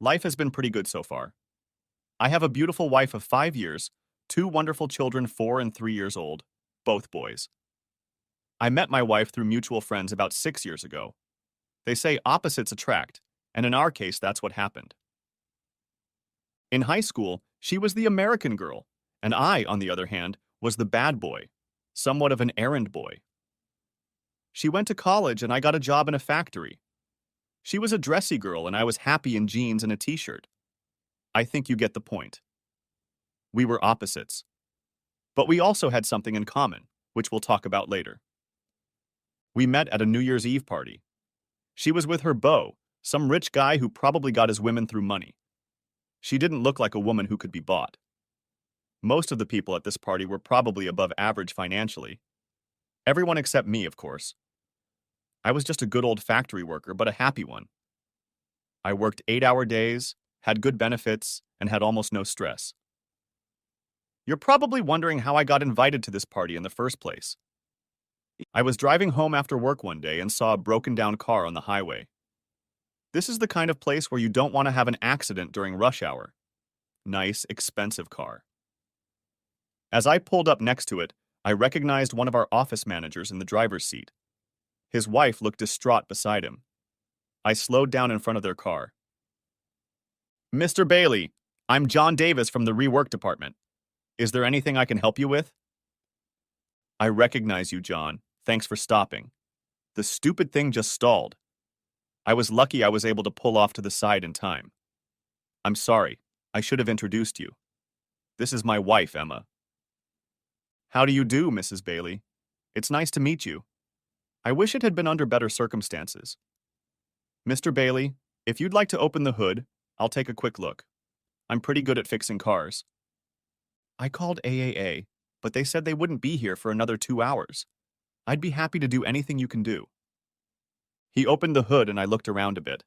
Life has been pretty good so far. I have a beautiful wife of 5 years, two wonderful children 4 and 3 years old, both boys. I met my wife through mutual friends about 6 years ago. They say opposites attract, and in our case, that's what happened. In high school, she was the American girl, and I, on the other hand, was the bad boy, somewhat of an errand boy. She went to college, and I got a job in a factory. She was a dressy girl, and I was happy in jeans and a t-shirt. I think you get the point. We were opposites. But we also had something in common, which we'll talk about later. We met at a New Year's Eve party. She was with her beau, some rich guy who probably got his women through money. She didn't look like a woman who could be bought. Most of the people at this party were probably above average financially. Everyone except me, of course. I was just a good old factory worker, but a happy one. I worked 8-hour days, had good benefits, and had almost no stress. You're probably wondering how I got invited to this party in the first place. I was driving home after work one day and saw a broken down car on the highway. This is the kind of place where you don't want to have an accident during rush hour. Nice, expensive car. As I pulled up next to it, I recognized one of our office managers in the driver's seat. His wife looked distraught beside him. I slowed down in front of their car. Mr. Bailey, I'm John Davis from the rework department. Is there anything I can help you with? I recognize you, John. Thanks for stopping. The stupid thing just stalled. I was lucky I was able to pull off to the side in time. I'm sorry. I should have introduced you. This is my wife, Emma. How do you do, Mrs. Bailey? It's nice to meet you. I wish it had been under better circumstances. Mr. Bailey, if you'd like to open the hood, I'll take a quick look. I'm pretty good at fixing cars. I called AAA, but they said they wouldn't be here for another 2 hours. I'd be happy to do anything you can do. He opened the hood and I looked around a bit.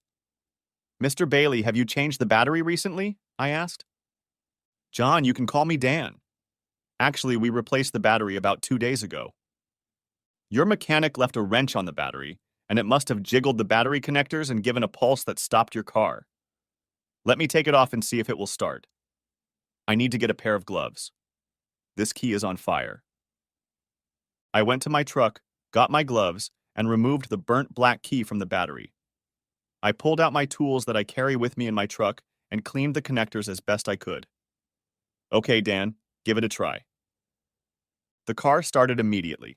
Mr. Bailey, have you changed the battery recently? I asked. John, you can call me Dan. Actually, we replaced the battery about 2 days ago. Your mechanic left a wrench on the battery, and it must have jiggled the battery connectors and given a pulse that stopped your car. Let me take it off and see if it will start. I need to get a pair of gloves. This key is on fire. I went to my truck, got my gloves, and removed the burnt black key from the battery. I pulled out my tools that I carry with me in my truck and cleaned the connectors as best I could. Okay, Dan, give it a try. The car started immediately.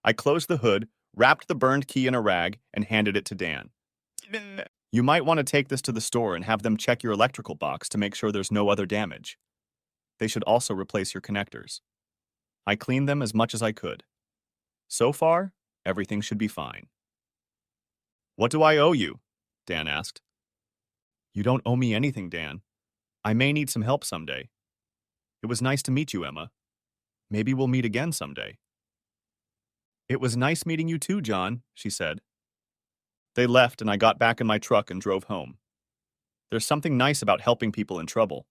I closed the hood, wrapped the burned key in a rag, and handed it to Dan. You might want to take this to the store and have them check your electrical box to make sure there's no other damage. They should also replace your connectors. I cleaned them as much as I could. So far, everything should be fine. What do I owe you? Dan asked. You don't owe me anything, Dan. I may need some help someday. It was nice to meet you, Emma. Maybe we'll meet again someday. It was nice meeting you too, John, she said. They left and I got back in my truck and drove home. There's something nice about helping people in trouble.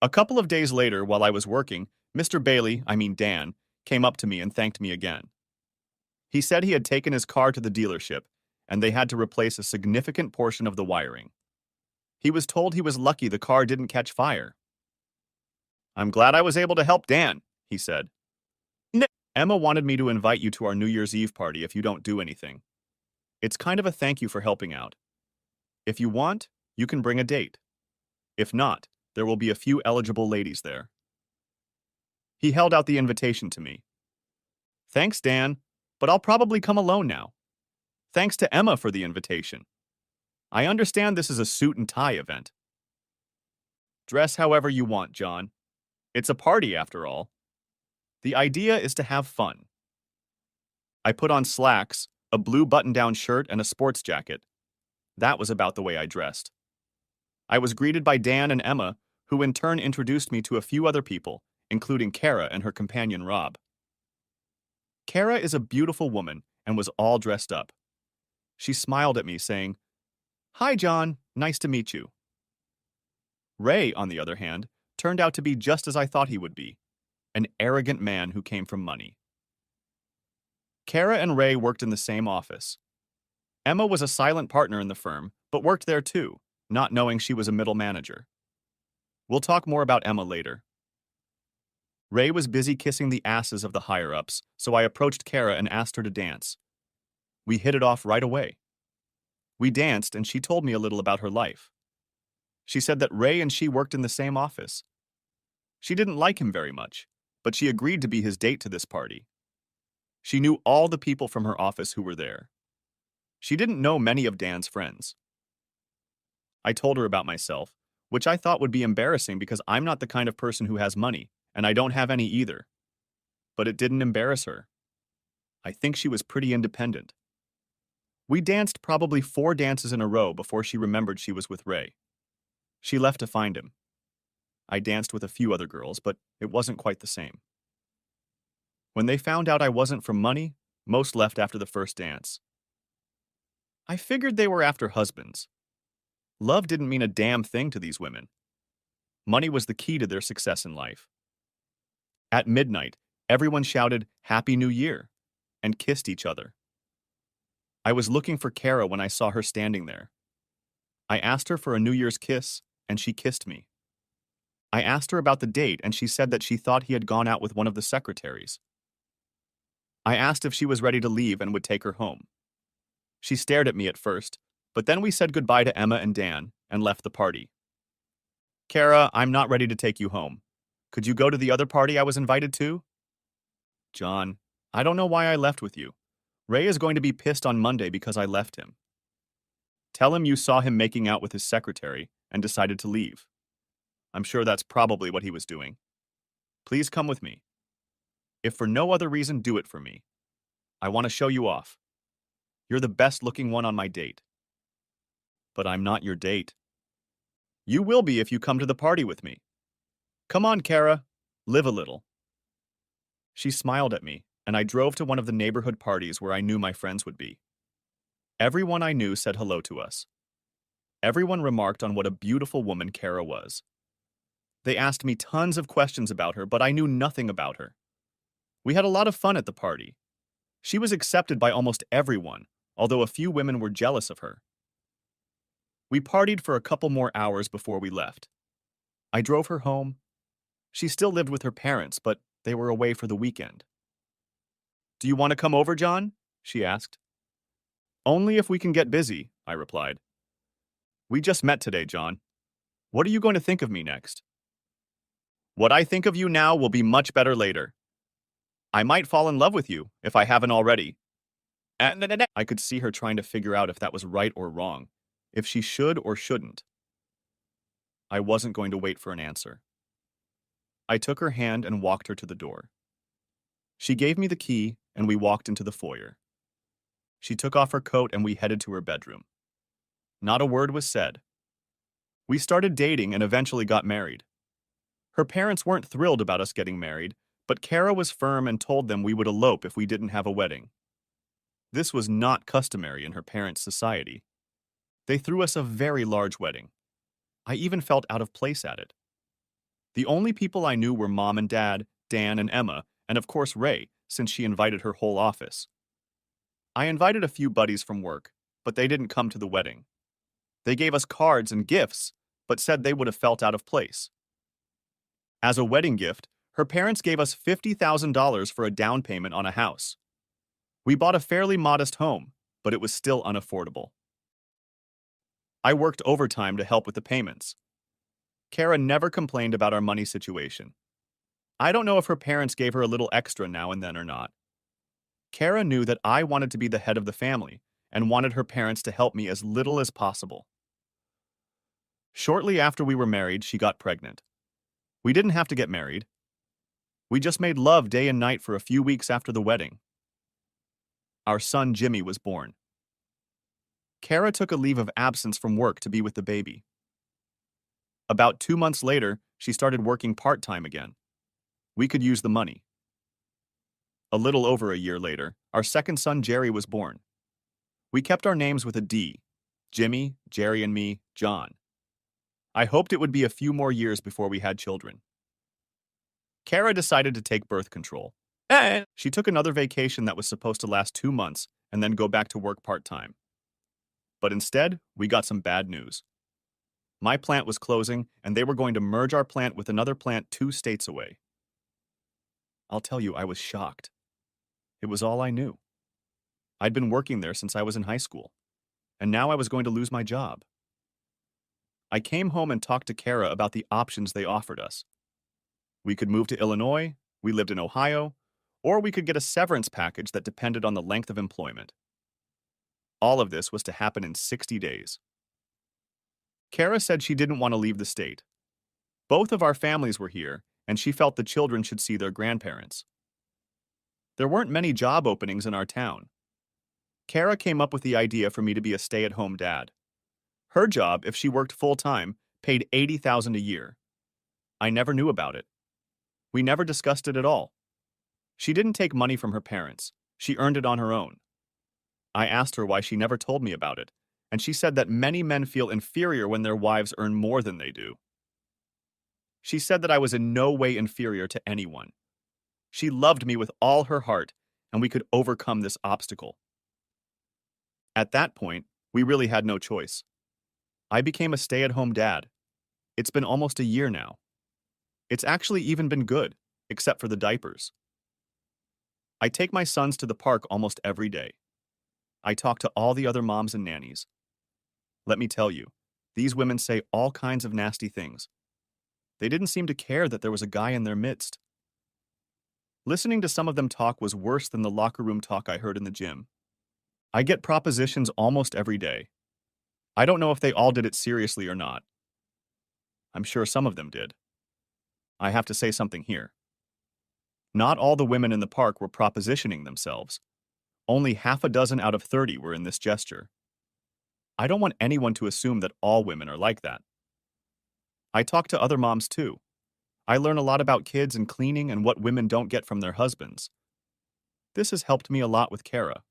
A couple of days later, while I was working, Mr. Bailey, Dan, came up to me and thanked me again. He said he had taken his car to the dealership, and they had to replace a significant portion of the wiring. He was told he was lucky the car didn't catch fire. I'm glad I was able to help Dan, he said. Emma wanted me to invite you to our New Year's Eve party if you don't do anything. It's kind of a thank you for helping out. If you want, you can bring a date. If not, there will be a few eligible ladies there. He held out the invitation to me. Thanks, Dan, but I'll probably come alone now. Thanks to Emma for the invitation. I understand this is a suit and tie event. Dress however you want, John. It's a party after all. The idea is to have fun. I put on slacks, a blue button-down shirt, and a sports jacket. That was about the way I dressed. I was greeted by Dan and Emma, who in turn introduced me to a few other people, including Kara and her companion Rob. Kara is a beautiful woman and was all dressed up. She smiled at me, saying, "Hi, John. Nice to meet you." Ray, on the other hand, turned out to be just as I thought he would be, an arrogant man who came from money. Kara and Ray worked in the same office. Emma was a silent partner in the firm, but worked there too, not knowing she was a middle manager. We'll talk more about Emma later. Ray was busy kissing the asses of the higher-ups, so I approached Kara and asked her to dance. We hit it off right away. We danced, and she told me a little about her life. She said that Ray and she worked in the same office. She didn't like him very much, but she agreed to be his date to this party. She knew all the people from her office who were there. She didn't know many of Dan's friends. I told her about myself, which I thought would be embarrassing because I'm not the kind of person who has money, and I don't have any either. But it didn't embarrass her. I think she was pretty independent. We danced probably 4 dances in a row before she remembered she was with Ray. She left to find him. I danced with a few other girls, but it wasn't quite the same. When they found out I wasn't from money, most left after the first dance. I figured they were after husbands. Love didn't mean a damn thing to these women. Money was the key to their success in life. At midnight, everyone shouted, "Happy New Year," and kissed each other. I was looking for Kara when I saw her standing there. I asked her for a New Year's kiss, and she kissed me. I asked her about the date, and she said that she thought he had gone out with one of the secretaries. I asked if she was ready to leave and would take her home. She stared at me at first, but then we said goodbye to Emma and Dan and left the party. Kara, I'm not ready to take you home. Could you go to the other party I was invited to? John, I don't know why I left with you. Ray is going to be pissed on Monday because I left him. Tell him you saw him making out with his secretary and decided to leave. I'm sure that's probably what he was doing. Please come with me. If for no other reason, do it for me. I want to show you off. You're the best-looking one on my date. But I'm not your date. You will be if you come to the party with me. Come on, Kara. Live a little. She smiled at me, and I drove to one of the neighborhood parties where I knew my friends would be. Everyone I knew said hello to us. Everyone remarked on what a beautiful woman Kara was. They asked me tons of questions about her, but I knew nothing about her. We had a lot of fun at the party. She was accepted by almost everyone, although a few women were jealous of her. We partied for a couple more hours before we left. I drove her home. She still lived with her parents, but they were away for the weekend. Do you want to come over, John? She asked. Only if we can get busy, I replied. We just met today, John. What are you going to think of me next? What I think of you now will be much better later. I might fall in love with you, if I haven't already. I could see her trying to figure out if that was right or wrong, if she should or shouldn't. I wasn't going to wait for an answer. I took her hand and walked her to the door. She gave me the key, and we walked into the foyer. She took off her coat and we headed to her bedroom. Not a word was said. We started dating and eventually got married. Her parents weren't thrilled about us getting married, but Kara was firm and told them we would elope if we didn't have a wedding. This was not customary in her parents' society. They threw us a very large wedding. I even felt out of place at it. The only people I knew were Mom and Dad, Dan and Emma, and of course Ray, since she invited her whole office. I invited a few buddies from work, but they didn't come to the wedding. They gave us cards and gifts, but said they would have felt out of place. As a wedding gift, her parents gave us $50,000 for a down payment on a house. We bought a fairly modest home, but it was still unaffordable. I worked overtime to help with the payments. Kara never complained about our money situation. I don't know if her parents gave her a little extra now and then or not. Kara knew that I wanted to be the head of the family and wanted her parents to help me as little as possible. Shortly after we were married, she got pregnant. We didn't have to get married. We just made love day and night for a few weeks after the wedding. Our son Jimmy was born. Kara took a leave of absence from work to be with the baby. About 2 months later, she started working part-time again. We could use the money. A little over a year later, our second son Jerry was born. We kept our names with a D: Jimmy, Jerry, and me, John. I hoped it would be a few more years before we had children. Kara decided to take birth control. She took another vacation that was supposed to last 2 months and then go back to work part-time. But instead, we got some bad news. My plant was closing, and they were going to merge our plant with another plant 2 states away. I'll tell you, I was shocked. It was all I knew. I'd been working there since I was in high school, and now I was going to lose my job. I came home and talked to Kara about the options they offered us. We could move to Illinois, we lived in Ohio, or we could get a severance package that depended on the length of employment. All of this was to happen in 60 days. Kara said she didn't want to leave the state. Both of our families were here, and she felt the children should see their grandparents. There weren't many job openings in our town. Kara came up with the idea for me to be a stay-at-home dad. Her job, if she worked full-time, paid $80,000 a year. I never knew about it. We never discussed it at all. She didn't take money from her parents. She earned it on her own. I asked her why she never told me about it, and she said that many men feel inferior when their wives earn more than they do. She said that I was in no way inferior to anyone. She loved me with all her heart, and we could overcome this obstacle. At that point, we really had no choice. I became a stay-at-home dad. It's been almost a year now. It's actually even been good, except for the diapers. I take my sons to the park almost every day. I talk to all the other moms and nannies. Let me tell you, these women say all kinds of nasty things. They didn't seem to care that there was a guy in their midst. Listening to some of them talk was worse than the locker room talk I heard in the gym. I get propositions almost every day. I don't know if they all did it seriously or not. I'm sure some of them did. I have to say something here. Not all the women in the park were propositioning themselves. Only half a dozen out of 30 were in this gesture. I don't want anyone to assume that all women are like that. I talk to other moms too. I learn a lot about kids and cleaning and what women don't get from their husbands. This has helped me a lot with Kara.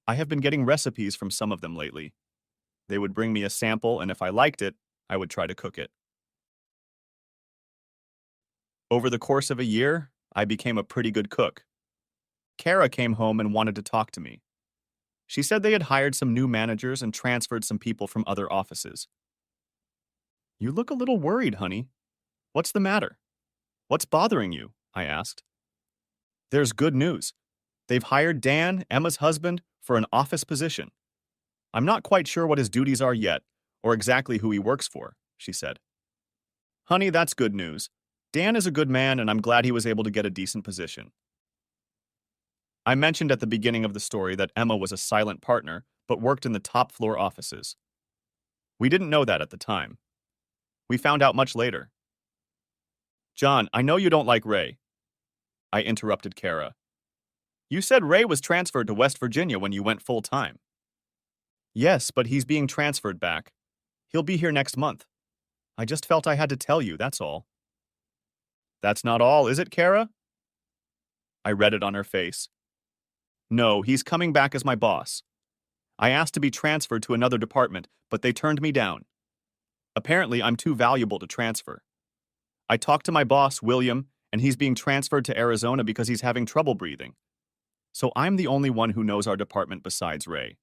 I have been getting recipes from some of them lately. They would bring me a sample, and if I liked it, I would try to cook it. Over the course of a year, I became a pretty good cook. Kara came home and wanted to talk to me. She said they had hired some new managers and transferred some people from other offices. You look a little worried, honey. What's the matter? What's bothering you? I asked. There's good news. They've hired Dan, Emma's husband, for an office position. I'm not quite sure what his duties are yet, or exactly who he works for, she said. Honey, that's good news. Dan is a good man, and I'm glad he was able to get a decent position. I mentioned at the beginning of the story that Emma was a silent partner, but worked in the top floor offices. We didn't know that at the time. We found out much later. John, I know you don't like Ray. I interrupted Kara. You said Ray was transferred to West Virginia when you went full-time. Yes, but he's being transferred back. He'll be here next month. I just felt I had to tell you, that's all. That's not all, is it, Kara? I read it on her face. No, he's coming back as my boss. I asked to be transferred to another department, but they turned me down. Apparently, I'm too valuable to transfer. I talked to my boss, William, and he's being transferred to Arizona because he's having trouble breathing. So I'm the only one who knows our department besides Ray.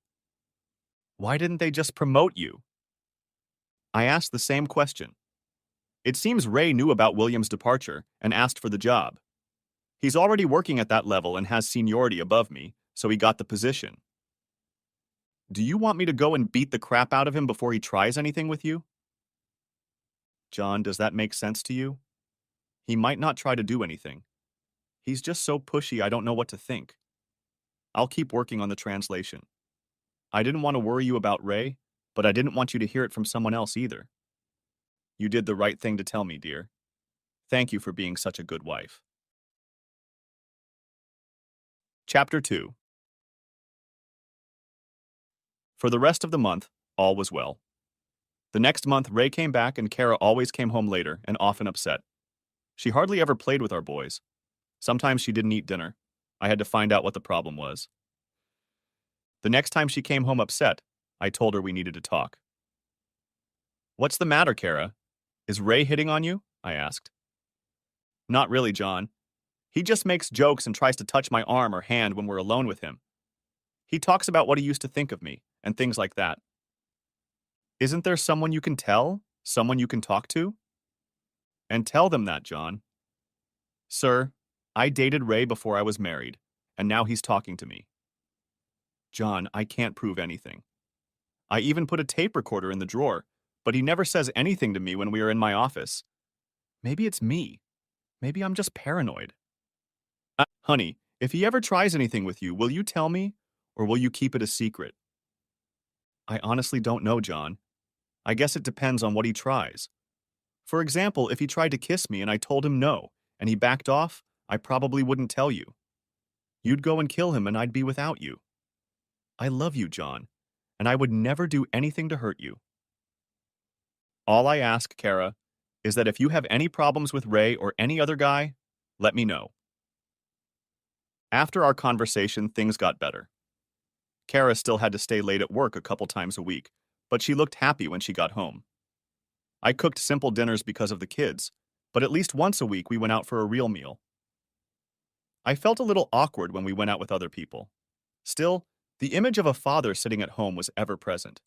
Why didn't they just promote you? I asked the same question. It seems Ray knew about William's departure and asked for the job. He's already working at that level and has seniority above me, so he got the position. Do you want me to go and beat the crap out of him before he tries anything with you? John, does that make sense to you? He might not try to do anything. He's just so pushy I don't know what to think. I'll keep working on the translation. I didn't want to worry you about Ray, but I didn't want you to hear it from someone else either. You did the right thing to tell me, dear. Thank you for being such a good wife. Chapter 2. For the rest of the month, all was well. The next month, Ray came back and Kara always came home later and often upset. She hardly ever played with our boys. Sometimes she didn't eat dinner. I had to find out what the problem was. The next time she came home upset, I told her we needed to talk. What's the matter, Kara? Is Ray hitting on you? I asked. Not really, John. He just makes jokes and tries to touch my arm or hand when we're alone with him. He talks about what he used to think of me and things like that. Isn't there someone you can tell? Someone you can talk to? And tell them that, John. Sir, I dated Ray before I was married, and now he's talking to me. John, I can't prove anything. I even put a tape recorder in the drawer, but he never says anything to me when we are in my office. Maybe it's me. Maybe I'm just paranoid. Honey, if he ever tries anything with you, will you tell me, or will you keep it a secret? I honestly don't know, John. I guess it depends on what he tries. For example, if he tried to kiss me and I told him no, and he backed off, I probably wouldn't tell you. You'd go and kill him and I'd be without you. I love you, John, and I would never do anything to hurt you. All I ask, Kara, is that if you have any problems with Ray or any other guy, let me know. After our conversation, things got better. Kara still had to stay late at work a couple times a week, but she looked happy when she got home. I cooked simple dinners because of the kids, but at least once a week we went out for a real meal. I felt a little awkward when we went out with other people. Still, the image of a father sitting at home was ever present.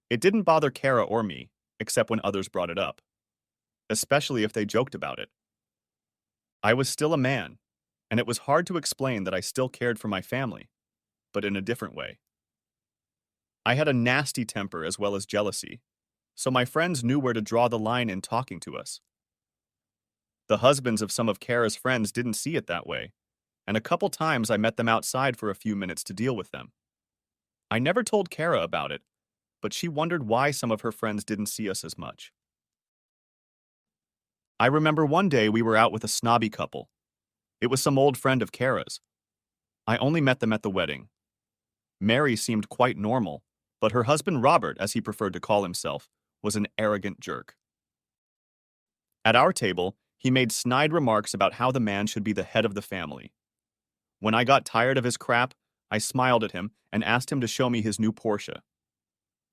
It didn't bother Kara or me, except when others brought it up, especially if they joked about it. I was still a man, and it was hard to explain that I still cared for my family, but in a different way. I had a nasty temper as well as jealousy, so my friends knew where to draw the line in talking to us. The husbands of some of Kara's friends didn't see it that way, and a couple times I met them outside for a few minutes to deal with them. I never told Kara about it, but she wondered why some of her friends didn't see us as much. I remember one day we were out with a snobby couple. It was some old friend of Kara's. I only met them at the wedding. Mary seemed quite normal, but her husband Robert, as he preferred to call himself, was an arrogant jerk. At our table, he made snide remarks about how the man should be the head of the family. When I got tired of his crap, I smiled at him and asked him to show me his new Porsche.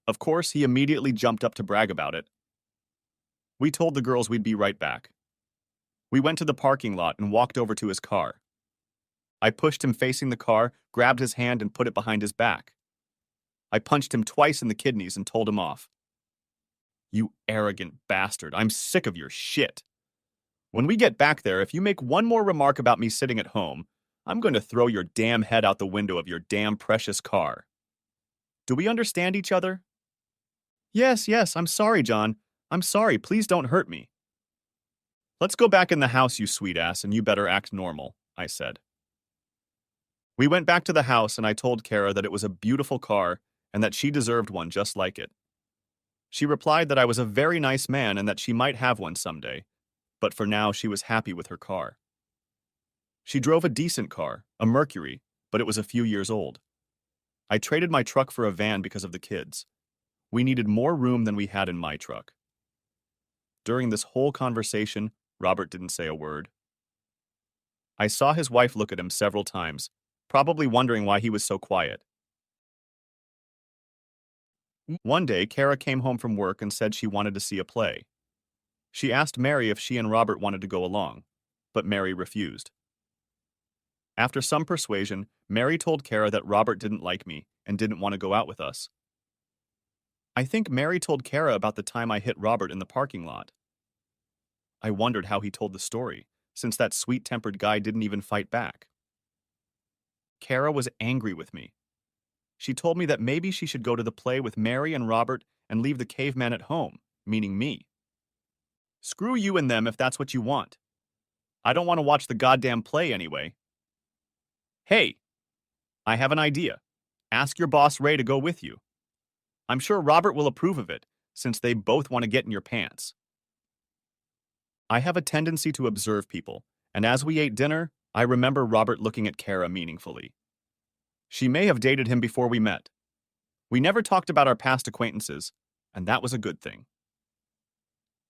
Of course, he immediately jumped up to brag about it. We told the girls we'd be right back. We went to the parking lot and walked over to his car. I pushed him facing the car, grabbed his hand, and put it behind his back. I punched him twice in the kidneys and told him off. You arrogant bastard, I'm sick of your shit. When we get back there, if you make one more remark about me sitting at home, I'm going to throw your damn head out the window of your damn precious car. Do we understand each other? Yes, I'm sorry, John. I'm sorry, please don't hurt me. Let's go back in the house, you sweet ass, and you better act normal, I said. We went back to the house and I told Kara that it was a beautiful car and that she deserved one just like it. She replied that I was a very nice man and that she might have one someday, but for now she was happy with her car. She drove a decent car, a Mercury, but it was a few years old. I traded my truck for a van because of the kids. We needed more room than we had in my truck. During this whole conversation, Robert didn't say a word. I saw his wife look at him several times, probably wondering why he was so quiet. One day, Kara came home from work and said she wanted to see a play. She asked Mary if she and Robert wanted to go along, but Mary refused. After some persuasion, Mary told Kara that Robert didn't like me and didn't want to go out with us. I think Mary told Kara about the time I hit Robert in the parking lot. I wondered how he told the story, since that sweet-tempered guy didn't even fight back. Kara was angry with me. She told me that maybe she should go to the play with Mary and Robert and leave the caveman at home, meaning me. Screw you and them if that's what you want. I don't want to watch the goddamn play anyway. Hey, I have an idea. Ask your boss Ray to go with you. I'm sure Robert will approve of it, since they both want to get in your pants. I have a tendency to observe people, and as we ate dinner, I remember Robert looking at Kara meaningfully. She may have dated him before we met. We never talked about our past acquaintances, and that was a good thing.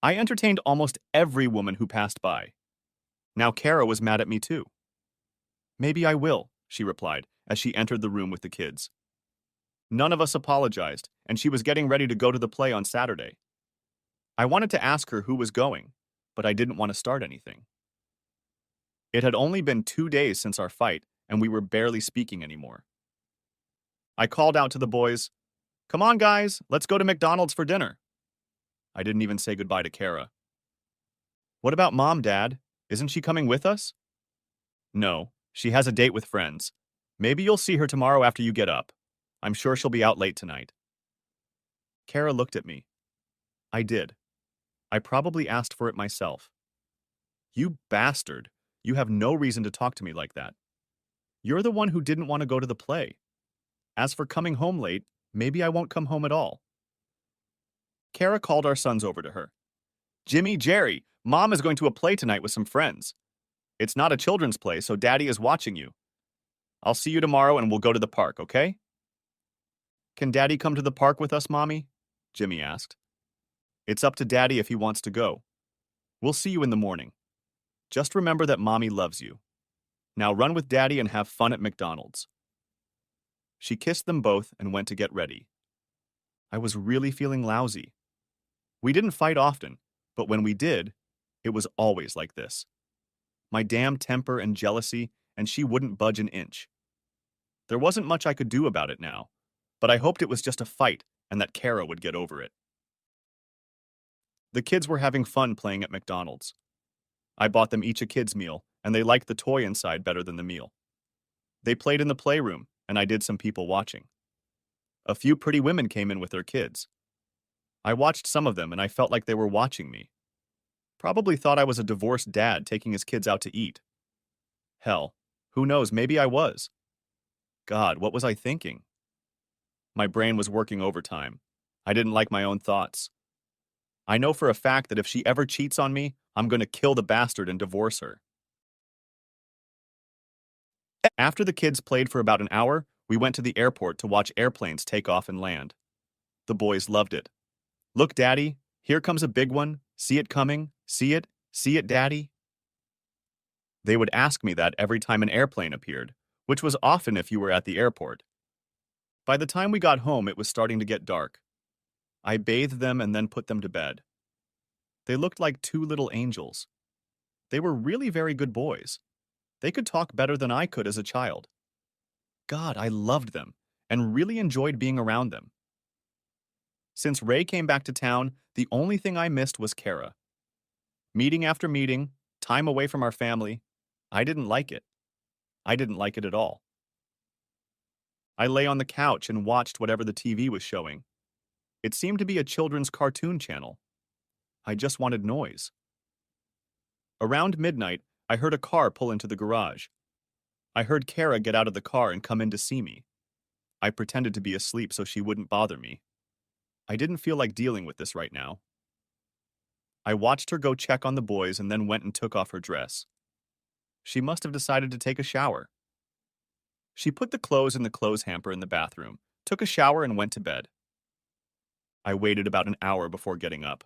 I entertained almost every woman who passed by. Now Kara was mad at me too. Maybe I will, she replied as she entered the room with the kids. None of us apologized, and she was getting ready to go to the play on Saturday. I wanted to ask her who was going, but I didn't want to start anything. It had only been 2 days since our fight, and we were barely speaking anymore. I called out to the boys, Come on, guys, let's go to McDonald's for dinner. I didn't even say goodbye to Kara. What about Mom, Dad? Isn't she coming with us? No, she has a date with friends. Maybe you'll see her tomorrow after you get up. I'm sure she'll be out late tonight. Kara looked at me. I did. I probably asked for it myself. You bastard. You have no reason to talk to me like that. You're the one who didn't want to go to the play. As for coming home late, maybe I won't come home at all. Kara called our sons over to her. Jimmy, Jerry, Mom is going to a play tonight with some friends. It's not a children's play, so Daddy is watching you. I'll see you tomorrow and we'll go to the park, okay? Can Daddy come to the park with us, Mommy? Jimmy asked. It's up to Daddy if he wants to go. We'll see you in the morning. Just remember that Mommy loves you. Now run with Daddy and have fun at McDonald's. She kissed them both and went to get ready. I was really feeling lousy. We didn't fight often, but when we did, it was always like this. My damn temper and jealousy, and she wouldn't budge an inch. There wasn't much I could do about it now, but I hoped it was just a fight and that Kara would get over it. The kids were having fun playing at McDonald's. I bought them each a kid's meal, and they liked the toy inside better than the meal. They played in the playroom, and I did some people watching. A few pretty women came in with their kids. I watched some of them, and I felt like they were watching me. Probably thought I was a divorced dad taking his kids out to eat. Hell, who knows, maybe I was. God, what was I thinking? My brain was working overtime. I didn't like my own thoughts. I know for a fact that if she ever cheats on me, I'm going to kill the bastard and divorce her. After the kids played for about an hour, we went to the airport to watch airplanes take off and land. The boys loved it. Look, Daddy, here comes a big one. See it coming? See it? See it, Daddy? They would ask me that every time an airplane appeared, which was often if you were at the airport. By the time we got home, it was starting to get dark. I bathed them and then put them to bed. They looked like two little angels. They were really very good boys. They could talk better than I could as a child. God, I loved them and really enjoyed being around them. Since Ray came back to town, the only thing I missed was Kara. Meeting after meeting, time away from our family, I didn't like it. I didn't like it at all. I lay on the couch and watched whatever the TV was showing. It seemed to be a children's cartoon channel. I just wanted noise. Around midnight, I heard a car pull into the garage. I heard Kara get out of the car and come in to see me. I pretended to be asleep so she wouldn't bother me. I didn't feel like dealing with this right now. I watched her go check on the boys and then went and took off her dress. She must have decided to take a shower. She put the clothes in the clothes hamper in the bathroom, took a shower, and went to bed. I waited about an hour before getting up.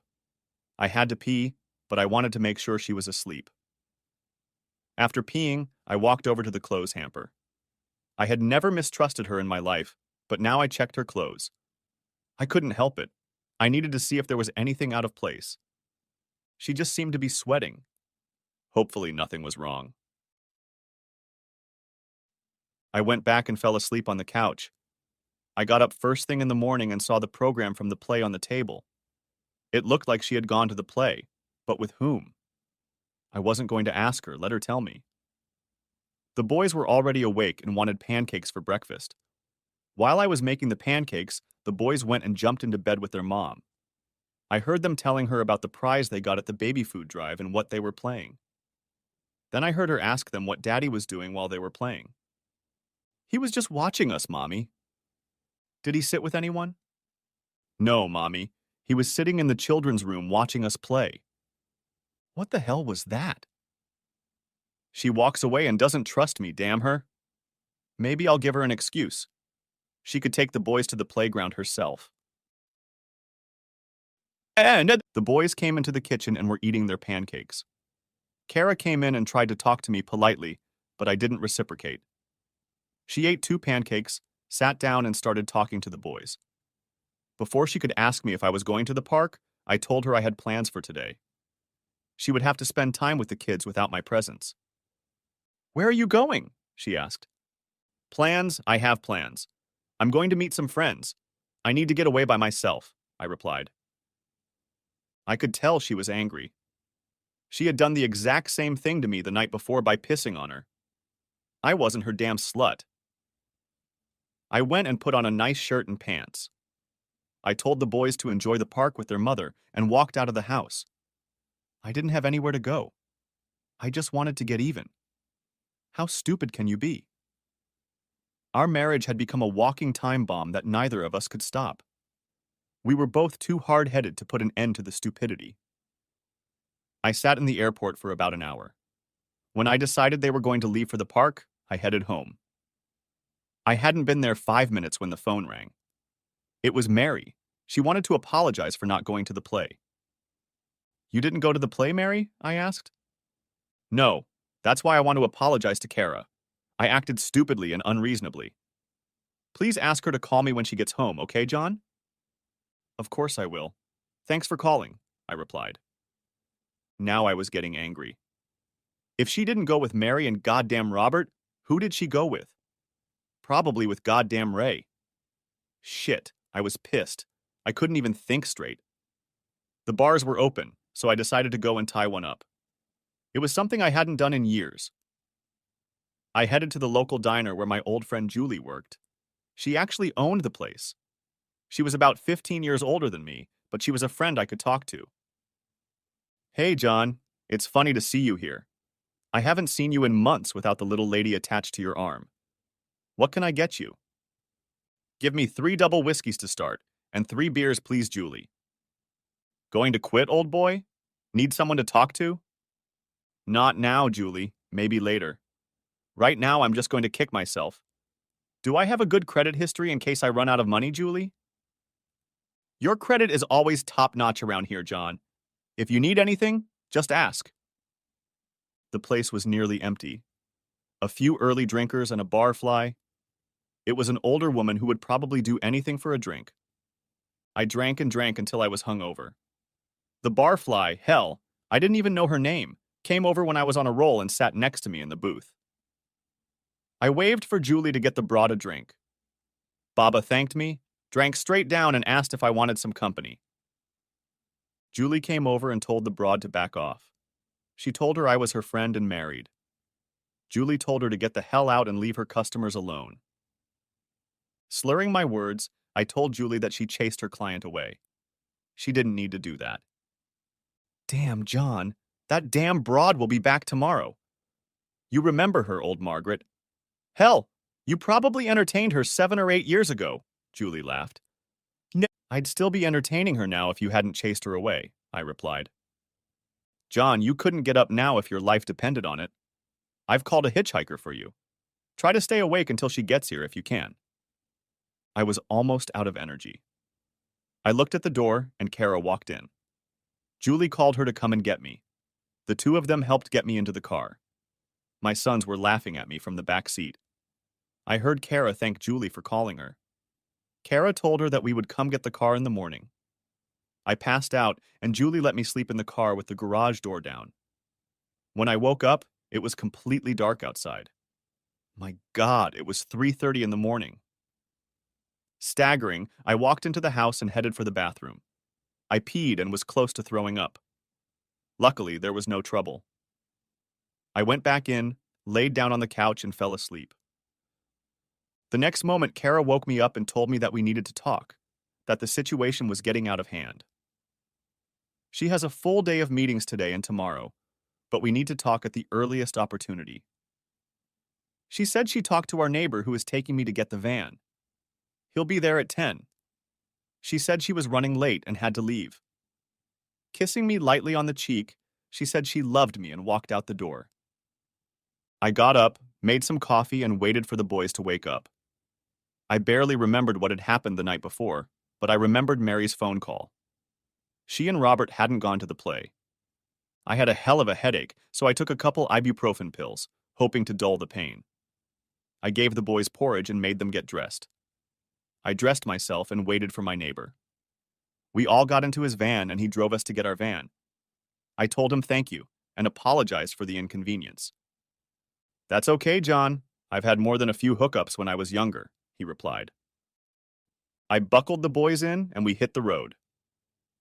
I had to pee, but I wanted to make sure she was asleep. After peeing, I walked over to the clothes hamper. I had never mistrusted her in my life, but now I checked her clothes. I couldn't help it. I needed to see if there was anything out of place. She just seemed to be sweating. Hopefully nothing was wrong. I went back and fell asleep on the couch. I got up first thing in the morning and saw the program from the play on the table. It looked like she had gone to the play, but with whom? I wasn't going to ask her, let her tell me. The boys were already awake and wanted pancakes for breakfast. While I was making the pancakes, the boys went and jumped into bed with their mom. I heard them telling her about the prize they got at the baby food drive and what they were playing. Then I heard her ask them what Daddy was doing while they were playing. He was just watching us, Mommy. Did he sit with anyone? No, Mommy. He was sitting in the children's room watching us play. What the hell was that? She walks away and doesn't trust me, damn her. Maybe I'll give her an excuse. She could take the boys to the playground herself. And the boys came into the kitchen and were eating their pancakes. Kara came in and tried to talk to me politely, but I didn't reciprocate. She ate 2 pancakes, sat down, and started talking to the boys. Before she could ask me if I was going to the park, I told her I had plans for today. She would have to spend time with the kids without my presence. Where are you going? She asked. Plans? I have plans. I'm going to meet some friends. I need to get away by myself, I replied. I could tell she was angry. She had done the exact same thing to me the night before by pissing on her. I wasn't her damn slut. I went and put on a nice shirt and pants. I told the boys to enjoy the park with their mother and walked out of the house. I didn't have anywhere to go. I just wanted to get even. How stupid can you be? Our marriage had become a walking time bomb that neither of us could stop. We were both too hard-headed to put an end to the stupidity. I sat in the airport for about an hour. When I decided they were going to leave for the park, I headed home. I hadn't been there 5 minutes when the phone rang. It was Mary. She wanted to apologize for not going to the play. You didn't go to the play, Mary? I asked. No, that's why I want to apologize to Kara. I acted stupidly and unreasonably. Please ask her to call me when she gets home, okay, John? Of course I will. Thanks for calling, I replied. Now I was getting angry. If she didn't go with Mary and goddamn Robert, who did she go with? Probably with goddamn Ray. Shit, I was pissed. I couldn't even think straight. The bars were open, so I decided to go and tie one up. It was something I hadn't done in years. I headed to the local diner where my old friend Julie worked. She actually owned the place. She was about 15 years older than me, but she was a friend I could talk to. Hey, John, it's funny to see you here. I haven't seen you in months without the little lady attached to your arm. What can I get you? Give me 3 double whiskeys to start, and 3 beers, please, Julie. Going to quit, old boy? Need someone to talk to? Not now, Julie. Maybe later. Right now, I'm just going to kick myself. Do I have a good credit history in case I run out of money, Julie? Your credit is always top-notch around here, John. If you need anything, just ask. The place was nearly empty. A few early drinkers and a barfly. It was an older woman who would probably do anything for a drink. I drank and drank until I was hungover. The barfly, hell, I didn't even know her name, came over when I was on a roll and sat next to me in the booth. I waved for Julie to get the broad a drink. Baba thanked me, drank straight down, and asked if I wanted some company. Julie came over and told the broad to back off. She told her I was her friend and married. Julie told her to get the hell out and leave her customers alone. Slurring my words, I told Julie that she chased her client away. She didn't need to do that. Damn, John, that damn broad will be back tomorrow. You remember her, old Margaret. Hell, you probably entertained her 7 or 8 years ago, Julie laughed. No, I'd still be entertaining her now if you hadn't chased her away, I replied. John, you couldn't get up now if your life depended on it. I've called a hitchhiker for you. Try to stay awake until she gets here if you can. I was almost out of energy. I looked at the door and Kara walked in. Julie called her to come and get me. The two of them helped get me into the car. My sons were laughing at me from the back seat. I heard Kara thank Julie for calling her. Kara told her that we would come get the car in the morning. I passed out, and Julie let me sleep in the car with the garage door down. When I woke up, it was completely dark outside. My God, it was 3:30 in the morning. Staggering, I walked into the house and headed for the bathroom. I peed and was close to throwing up. Luckily, there was no trouble. I went back in, laid down on the couch, and fell asleep. The next moment, Kara woke me up and told me that we needed to talk, that the situation was getting out of hand. She has a full day of meetings today and tomorrow, but we need to talk at the earliest opportunity. She said she talked to our neighbor who is taking me to get the van. He'll be there at 10. She said she was running late and had to leave. Kissing me lightly on the cheek, she said she loved me and walked out the door. I got up, made some coffee, and waited for the boys to wake up. I barely remembered what had happened the night before, but I remembered Mary's phone call. She and Robert hadn't gone to the play. I had a hell of a headache, so I took a couple ibuprofen pills, hoping to dull the pain. I gave the boys porridge and made them get dressed. I dressed myself and waited for my neighbor. We all got into his van and he drove us to get our van. I told him thank you and apologized for the inconvenience. That's okay, John. I've had more than a few hookups when I was younger, he replied. I buckled the boys in and we hit the road.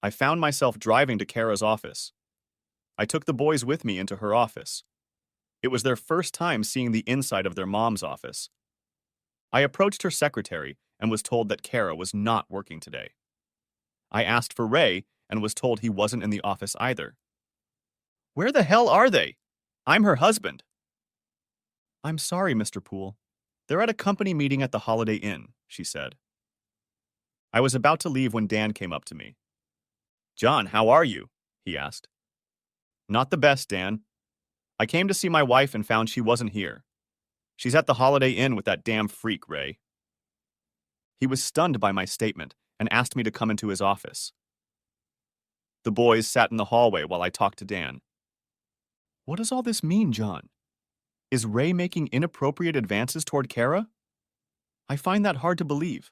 I found myself driving to Kara's office. I took the boys with me into her office. It was their first time seeing the inside of their mom's office. I approached her secretary and was told that Kara was not working today. I asked for Ray and was told he wasn't in the office either. Where the hell are they? I'm her husband. I'm sorry, Mr. Poole. They're at a company meeting at the Holiday Inn, she said. I was about to leave when Dan came up to me. John, how are you? He asked. Not the best, Dan. I came to see my wife and found she wasn't here. She's at the Holiday Inn with that damn freak, Ray. He was stunned by my statement and asked me to come into his office. The boys sat in the hallway while I talked to Dan. What does all this mean, John? Is Ray making inappropriate advances toward Kara? I find that hard to believe.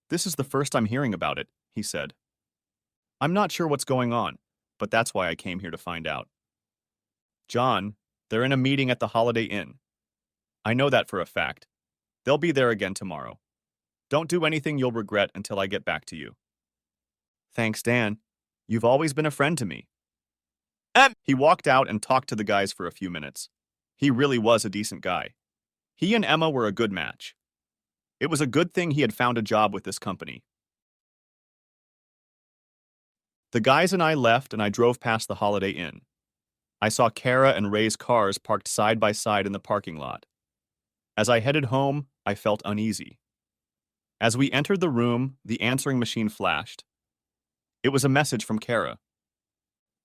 This is the first I'm hearing about it, he said. I'm not sure what's going on, but that's why I came here to find out. John, they're in a meeting at the Holiday Inn. I know that for a fact. They'll be there again tomorrow. Don't do anything you'll regret until I get back to you. Thanks, Dan. You've always been a friend to me. He walked out and talked to the guys for a few minutes. He really was a decent guy. He and Emma were a good match. It was a good thing he had found a job with this company. The guys and I left and I drove past the Holiday Inn. I saw Kara and Ray's cars parked side by side in the parking lot. As I headed home, I felt uneasy. As we entered the room, the answering machine flashed. It was a message from Kara.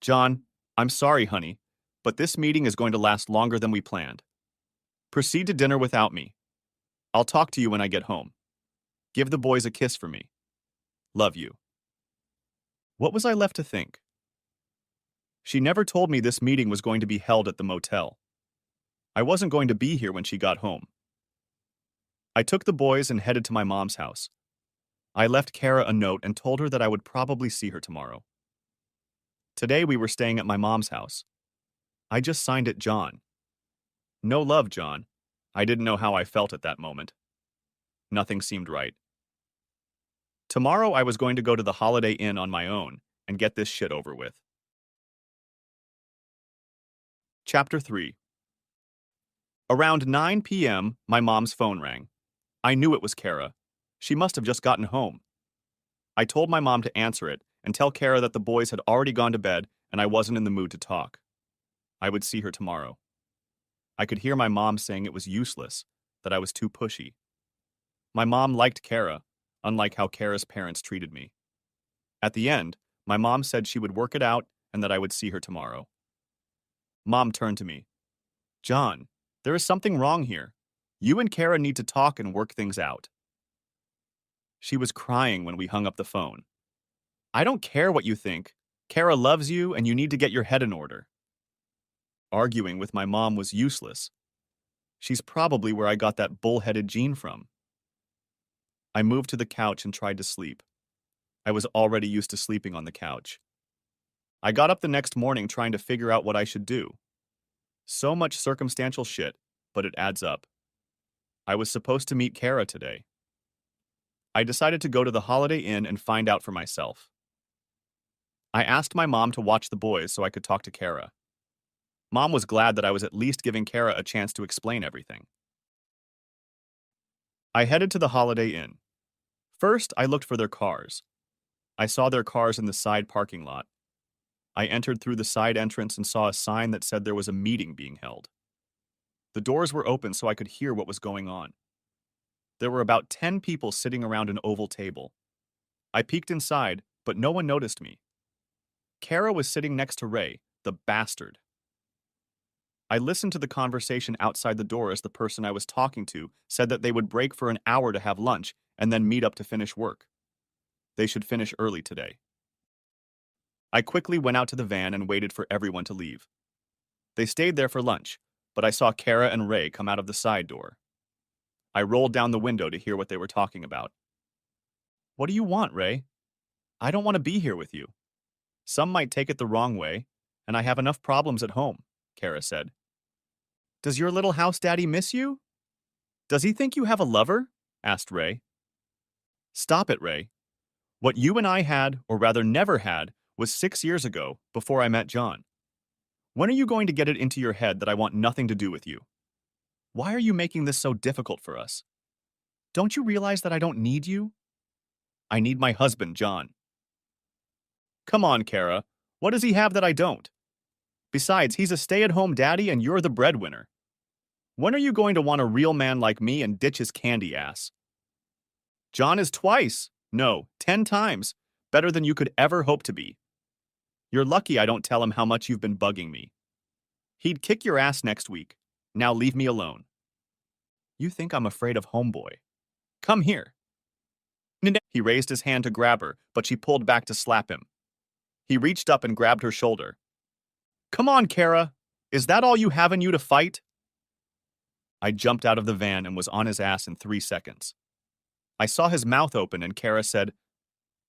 John, I'm sorry, honey, but this meeting is going to last longer than we planned. Proceed to dinner without me. I'll talk to you when I get home. Give the boys a kiss for me. Love you. What was I left to think? She never told me this meeting was going to be held at the motel. I wasn't going to be here when she got home. I took the boys and headed to my mom's house. I left Kara a note and told her that I would probably see her tomorrow. Today we were staying at my mom's house. I just signed it John. No love, John. I didn't know how I felt at that moment. Nothing seemed right. Tomorrow I was going to go to the Holiday Inn on my own and get this shit over with. Chapter 3. Around 9 p.m., my mom's phone rang. I knew it was Kara. She must have just gotten home. I told my mom to answer it and tell Kara that the boys had already gone to bed and I wasn't in the mood to talk. I would see her tomorrow. I could hear my mom saying it was useless, that I was too pushy. My mom liked Kara, unlike how Kara's parents treated me. At the end, my mom said she would work it out and that I would see her tomorrow. Mom turned to me. John, there is something wrong here. You and Kara need to talk and work things out. She was crying when we hung up the phone. I don't care what you think. Kara loves you and you need to get your head in order. Arguing with my mom was useless. She's probably where I got that bull-headed gene from. I moved to the couch and tried to sleep. I was already used to sleeping on the couch. I got up the next morning trying to figure out what I should do. So much circumstantial shit, but it adds up. I was supposed to meet Kara today. I decided to go to the Holiday Inn and find out for myself. I asked my mom to watch the boys so I could talk to Kara. Mom was glad that I was at least giving Kara a chance to explain everything. I headed to the Holiday Inn. First, I looked for their cars. I saw their cars in the side parking lot. I entered through the side entrance and saw a sign that said there was a meeting being held. The doors were open so I could hear what was going on. There were about 10 people sitting around an oval table. I peeked inside, but no one noticed me. Kara was sitting next to Ray, the bastard. I listened to the conversation outside the door as the person I was talking to said that they would break for an hour to have lunch and then meet up to finish work. They should finish early today. I quickly went out to the van and waited for everyone to leave. They stayed there for lunch, but I saw Kara and Ray come out of the side door. I rolled down the window to hear what they were talking about. What do you want, Ray? I don't want to be here with you. Some might take it the wrong way, and I have enough problems at home, Kara said. Does your little house daddy miss you? Does he think you have a lover? Asked Ray. Stop it, Ray. What you and I had, or rather never had, was 6 years ago, before I met John. When are you going to get it into your head that I want nothing to do with you? Why are you making this so difficult for us? Don't you realize that I don't need you? I need my husband, John. Come on, Kara. What does he have that I don't? Besides, he's a stay-at-home daddy and you're the breadwinner. When are you going to want a real man like me and ditch his candy ass? John is twice, no, 10 times, better than you could ever hope to be. You're lucky I don't tell him how much you've been bugging me. He'd kick your ass next week. Now leave me alone. You think I'm afraid of homeboy. Come here. He raised his hand to grab her, but she pulled back to slap him. He reached up and grabbed her shoulder. Come on, Kara. Is that all you have in you to fight? I jumped out of the van and was on his ass in 3 seconds. I saw his mouth open and Kara said,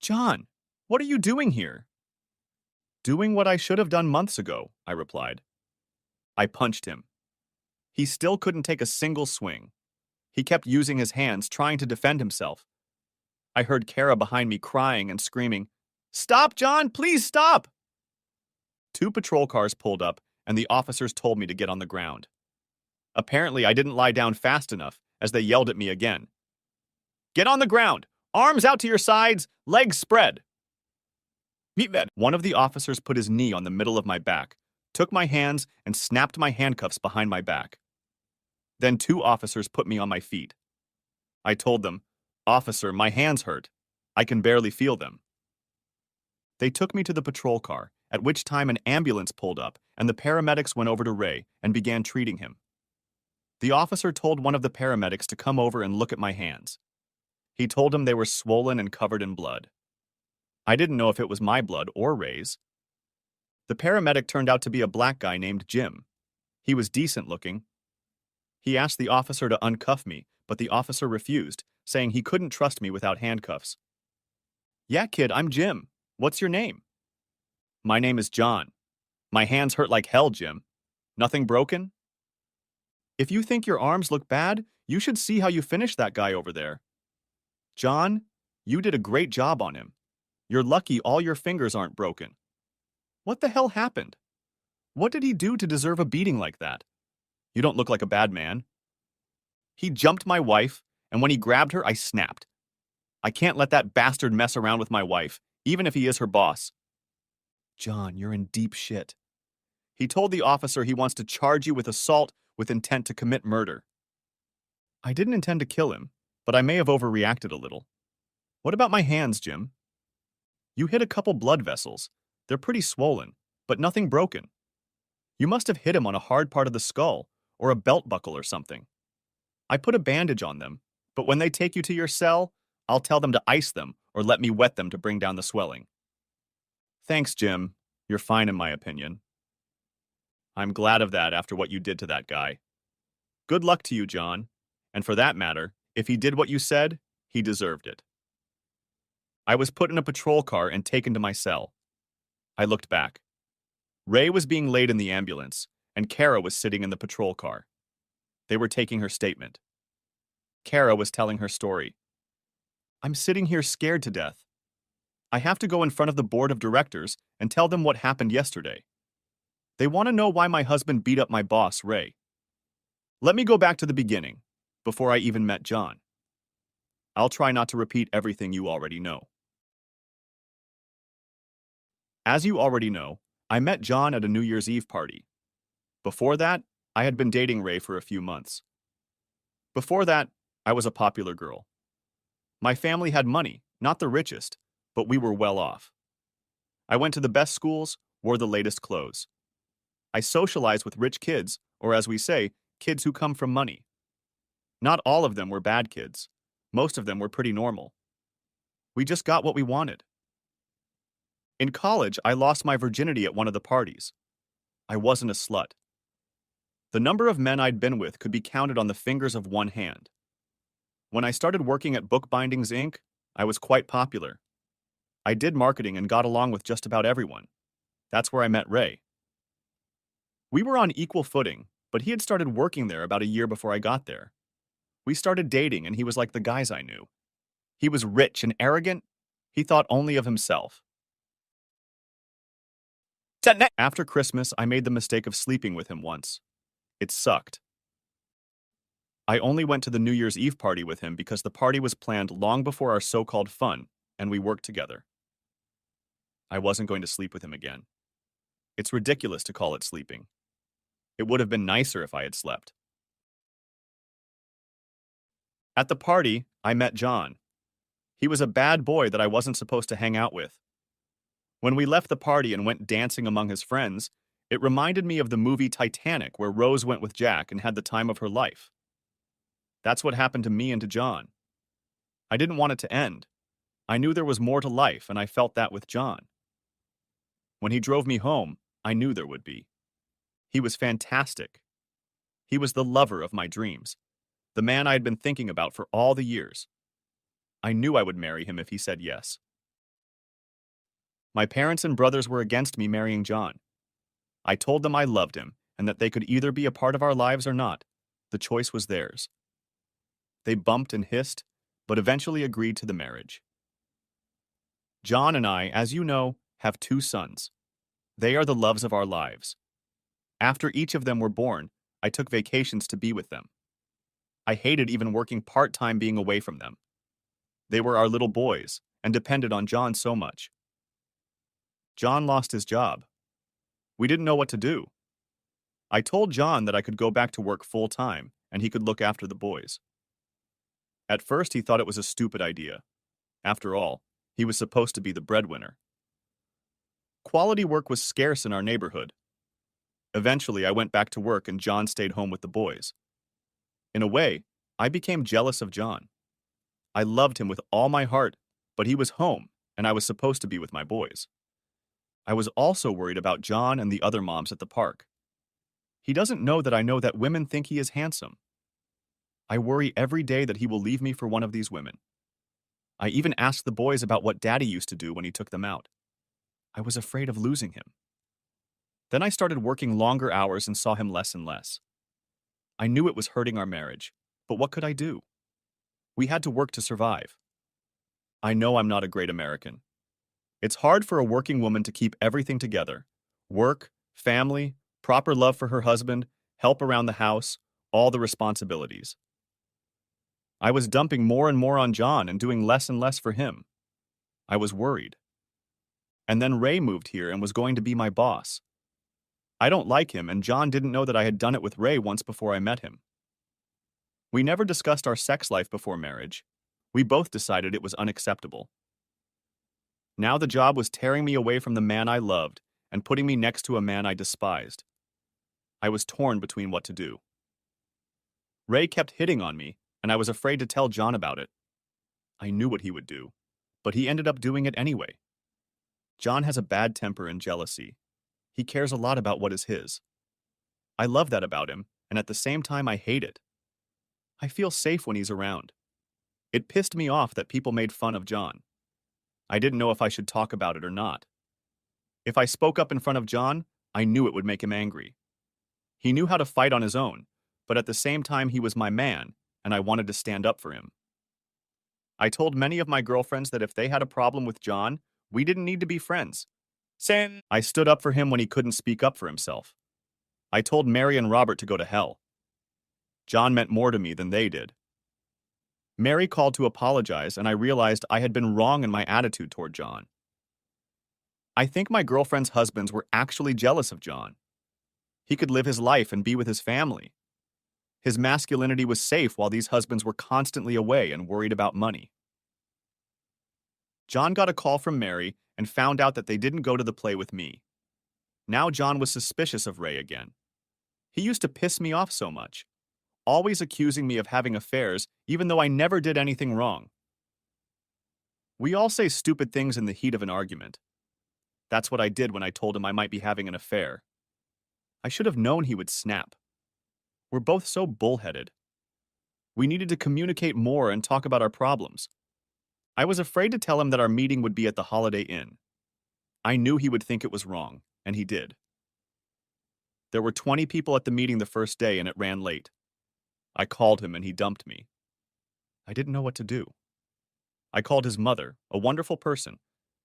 John, what are you doing here? Doing what I should have done months ago, I replied. I punched him. He still couldn't take a single swing. He kept using his hands, trying to defend himself. I heard Kara behind me crying and screaming, Stop, John, please stop! 2 patrol cars pulled up, and the officers told me to get on the ground. Apparently, I didn't lie down fast enough, as they yelled at me again. Get on the ground! Arms out to your sides, legs spread! Meet that. One of the officers put his knee on the middle of my back, took my hands, and snapped my handcuffs behind my back. Then 2 officers put me on my feet. I told them, Officer, my hands hurt. I can barely feel them. They took me to the patrol car, at which time an ambulance pulled up, and the paramedics went over to Ray and began treating him. The officer told one of the paramedics to come over and look at my hands. He told him they were swollen and covered in blood. I didn't know if it was my blood or Ray's. The paramedic turned out to be a black guy named Jim. He was decent looking. He asked the officer to uncuff me, but the officer refused, saying he couldn't trust me without handcuffs. Yeah, kid, I'm Jim. What's your name? My name is John. My hands hurt like hell, Jim. Nothing broken? If you think your arms look bad, you should see how you finished that guy over there. John, you did a great job on him. You're lucky all your fingers aren't broken. What the hell happened? What did he do to deserve a beating like that? You don't look like a bad man. He jumped my wife, and when he grabbed her, I snapped. I can't let that bastard mess around with my wife, even if he is her boss. John, you're in deep shit. He told the officer he wants to charge you with assault with intent to commit murder. I didn't intend to kill him, but I may have overreacted a little. What about my hands, Jim? You hit a couple blood vessels. They're pretty swollen, but nothing broken. You must have hit him on a hard part of the skull, or a belt buckle or something. I put a bandage on them, but when they take you to your cell, I'll tell them to ice them or let me wet them to bring down the swelling. Thanks, Jim. You're fine in my opinion. I'm glad of that after what you did to that guy. Good luck to you, John. And for that matter, if he did what you said, he deserved it. I was put in a patrol car and taken to my cell. I looked back. Ray was being laid in the ambulance, and Kara was sitting in the patrol car. They were taking her statement. Kara was telling her story. I'm sitting here scared to death. I have to go in front of the board of directors and tell them what happened yesterday. They want to know why my husband beat up my boss, Ray. Let me go back to the beginning, before I even met John. I'll try not to repeat everything you already know. As you already know, I met John at a New Year's Eve party. Before that, I had been dating Ray for a few months. Before that, I was a popular girl. My family had money, not the richest, but we were well off. I went to the best schools, wore the latest clothes. I socialized with rich kids, or as we say, kids who come from money. Not all of them were bad kids. Most of them were pretty normal. We just got what we wanted. In college, I lost my virginity at one of the parties. I wasn't a slut. The number of men I'd been with could be counted on the fingers of one hand. When I started working at Bookbindings Inc., I was quite popular. I did marketing and got along with just about everyone. That's where I met Ray. We were on equal footing, but he had started working there about a year before I got there. We started dating and he was like the guys I knew. He was rich and arrogant. He thought only of himself. After Christmas, I made the mistake of sleeping with him once. It sucked. I only went to the New Year's Eve party with him because the party was planned long before our so-called fun, and we worked together. I wasn't going to sleep with him again. It's ridiculous to call it sleeping. It would have been nicer if I had slept. At the party, I met John. He was a bad boy that I wasn't supposed to hang out with. When we left the party and went dancing among his friends, it reminded me of the movie Titanic, where Rose went with Jack and had the time of her life. That's what happened to me and to John. I didn't want it to end. I knew there was more to life, and I felt that with John. When he drove me home, I knew there would be. He was fantastic. He was the lover of my dreams, the man I had been thinking about for all the years. I knew I would marry him if he said yes. My parents and brothers were against me marrying John. I told them I loved him and that they could either be a part of our lives or not. The choice was theirs. They bumped and hissed, but eventually agreed to the marriage. John and I, as you know, have 2 sons. They are the loves of our lives. After each of them were born, I took vacations to be with them. I hated even working part-time being away from them. They were our little boys and depended on John so much. John lost his job. We didn't know what to do. I told John that I could go back to work full-time and he could look after the boys. At first, he thought it was a stupid idea. After all, he was supposed to be the breadwinner. Quality work was scarce in our neighborhood. Eventually, I went back to work and John stayed home with the boys. In a way, I became jealous of John. I loved him with all my heart, but he was home and I was supposed to be with my boys. I was also worried about John and the other moms at the park. He doesn't know that women think he is handsome. I worry every day that he will leave me for one of these women. I even asked the boys about what Daddy used to do when he took them out. I was afraid of losing him. Then I started working longer hours and saw him less and less. I knew it was hurting our marriage, but what could I do? We had to work to survive. I know I'm not a great American. It's hard for a working woman to keep everything together. Work, family, proper love for her husband, help around the house, all the responsibilities. I was dumping more and more on John and doing less and less for him. I was worried. And then Ray moved here and was going to be my boss. I don't like him, and John didn't know that I had done it with Ray once before I met him. We never discussed our sex life before marriage. We both decided it was unacceptable. Now the job was tearing me away from the man I loved and putting me next to a man I despised. I was torn between what to do. Ray kept hitting on me, and I was afraid to tell John about it. I knew what he would do, but he ended up doing it anyway. John has a bad temper and jealousy. He cares a lot about what is his. I love that about him, and at the same time I hate it. I feel safe when he's around. It pissed me off that people made fun of John. I didn't know if I should talk about it or not. If I spoke up in front of John, I knew it would make him angry. He knew how to fight on his own, but at the same time he was my man, and I wanted to stand up for him. I told many of my girlfriends that if they had a problem with John, we didn't need to be friends. I stood up for him when he couldn't speak up for himself. I told Mary and Robert to go to hell. John meant more to me than they did. Mary called to apologize, and I realized I had been wrong in my attitude toward John. I think my girlfriends' husbands were actually jealous of John. He could live his life and be with his family. His masculinity was safe while these husbands were constantly away and worried about money. John got a call from Mary and found out that they didn't go to the play with me. Now John was suspicious of Ray again. He used to piss me off so much, always accusing me of having affairs even though I never did anything wrong. We all say stupid things in the heat of an argument. That's what I did when I told him I might be having an affair. I should have known he would snap. We're both so bullheaded. We needed to communicate more and talk about our problems. I was afraid to tell him that our meeting would be at the Holiday Inn. I knew he would think it was wrong, and he did. There were 20 people at the meeting the first day, and it ran late. I called him, and he dumped me. I didn't know what to do. I called his mother, a wonderful person,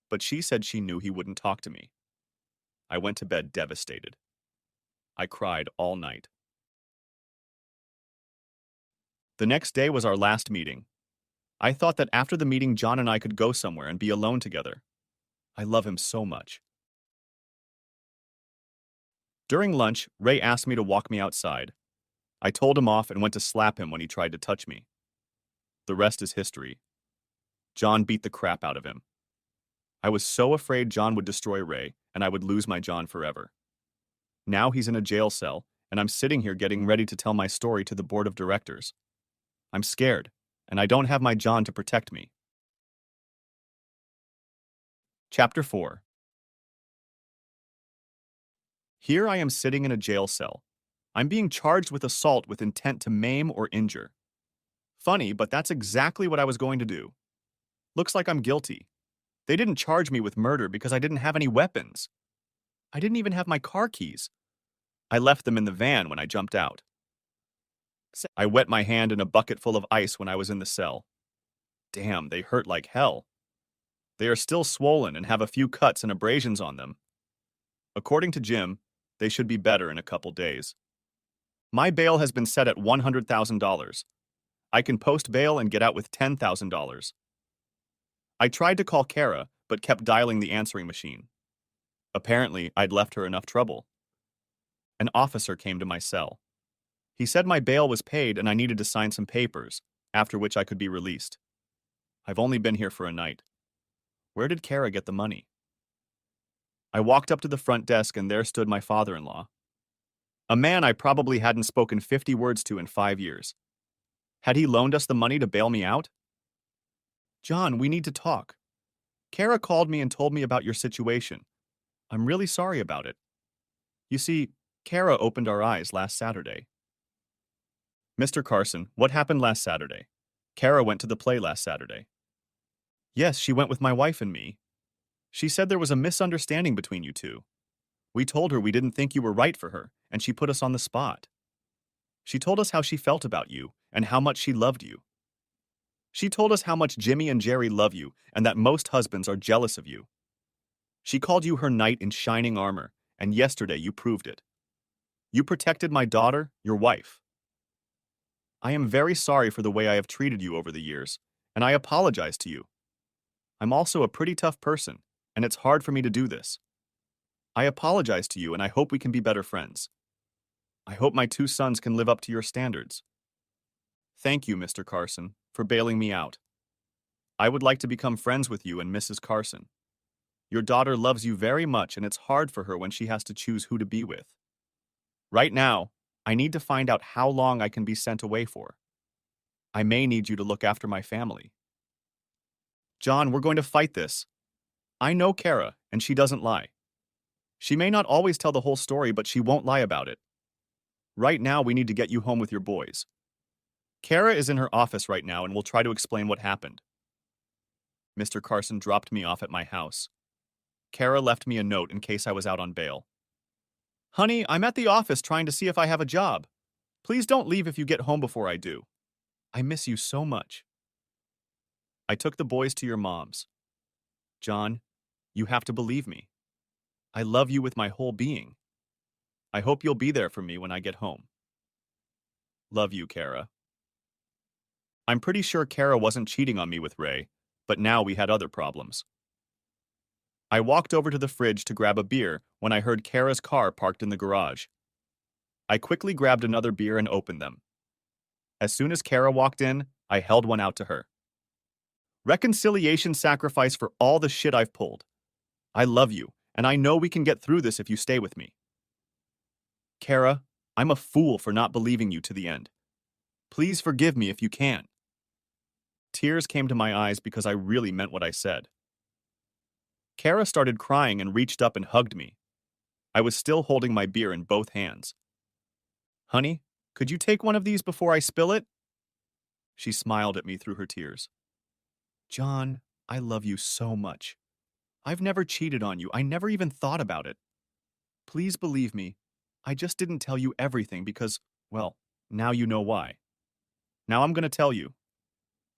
but she said she knew he wouldn't talk to me. I went to bed devastated. I cried all night. The next day was our last meeting. I thought that after the meeting, John and I could go somewhere and be alone together. I love him so much. During lunch, Ray asked me to walk me outside. I told him off and went to slap him when he tried to touch me. The rest is history. John beat the crap out of him. I was so afraid John would destroy Ray and I would lose my John forever. Now he's in a jail cell, and I'm sitting here getting ready to tell my story to the board of directors. I'm scared, and I don't have my John to protect me. Chapter 4. Here I am sitting in a jail cell. I'm being charged with assault with intent to maim or injure. Funny, but that's exactly what I was going to do. Looks like I'm guilty. They didn't charge me with murder because I didn't have any weapons. I didn't even have my car keys. I left them in the van when I jumped out. I wet my hand in a bucket full of ice when I was in the cell. Damn, they hurt like hell. They are still swollen and have a few cuts and abrasions on them. According to Jim, they should be better in a couple days. My bail has been set at $100,000. I can post bail and get out with $10,000. I tried to call Kara, but kept dialing the answering machine. Apparently, I'd left her enough trouble. An officer came to my cell. He said my bail was paid and I needed to sign some papers, after which I could be released. I've only been here for a night. Where did Kara get the money? I walked up to the front desk and there stood my father-in-law. A man I probably hadn't spoken 50 words to in 5 years. Had he loaned us the money to bail me out? John, we need to talk. Kara called me and told me about your situation. I'm really sorry about it. You see, Kara opened our eyes last Saturday. Mr. Carson, what happened last Saturday? Kara went to the play last Saturday. Yes, she went with my wife and me. She said there was a misunderstanding between you two. We told her we didn't think you were right for her, and she put us on the spot. She told us how she felt about you and how much she loved you. She told us how much Jimmy and Jerry love you and that most husbands are jealous of you. She called you her knight in shining armor, and yesterday you proved it. You protected my daughter, your wife. I am very sorry for the way I have treated you over the years, and I apologize to you. I'm also a pretty tough person, and it's hard for me to do this. I apologize to you, and I hope we can be better friends. I hope my 2 sons can live up to your standards. Thank you, Mr. Carson, for bailing me out. I would like to become friends with you and Mrs. Carson. Your daughter loves you very much, and it's hard for her when she has to choose who to be with. Right now, I need to find out how long I can be sent away for. I may need you to look after my family. John, we're going to fight this. I know Kara, and she doesn't lie. She may not always tell the whole story, but she won't lie about it. Right now, we need to get you home with your boys. Kara is in her office right now and will try to explain what happened. Mr. Carson dropped me off at my house. Kara left me a note in case I was out on bail. Honey, I'm at the office trying to see if I have a job. Please don't leave if you get home before I do. I miss you so much. I took the boys to your mom's. John, you have to believe me. I love you with my whole being. I hope you'll be there for me when I get home. Love you, Kara. I'm pretty sure Kara wasn't cheating on me with Ray, but now we had other problems. I walked over to the fridge to grab a beer when I heard Kara's car parked in the garage. I quickly grabbed another beer and opened them. As soon as Kara walked in, I held one out to her. Reconciliation sacrifice for all the shit I've pulled. I love you, and I know we can get through this if you stay with me. Kara, I'm a fool for not believing you to the end. Please forgive me if you can. Tears came to my eyes because I really meant what I said. Kara started crying and reached up and hugged me. I was still holding my beer in both hands. Honey, could you take one of these before I spill it? She smiled at me through her tears. John, I love you so much. I've never cheated on you. I never even thought about it. Please believe me. I just didn't tell you everything because, well, now you know why. Now I'm going to tell you.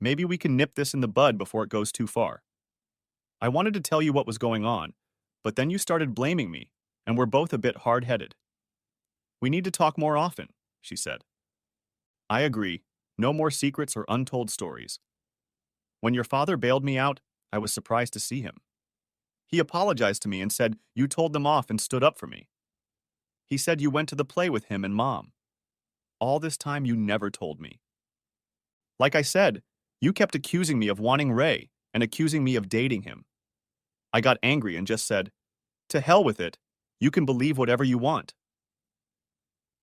Maybe we can nip this in the bud before it goes too far. I wanted to tell you what was going on, but then you started blaming me, and we're both a bit hard-headed. We need to talk more often, she said. I agree. No more secrets or untold stories. When your father bailed me out, I was surprised to see him. He apologized to me and said you told them off and stood up for me. He said you went to the play with him and Mom. All this time you never told me. Like I said, you kept accusing me of wanting Ray and accusing me of dating him. I got angry and just said, to hell with it. You can believe whatever you want.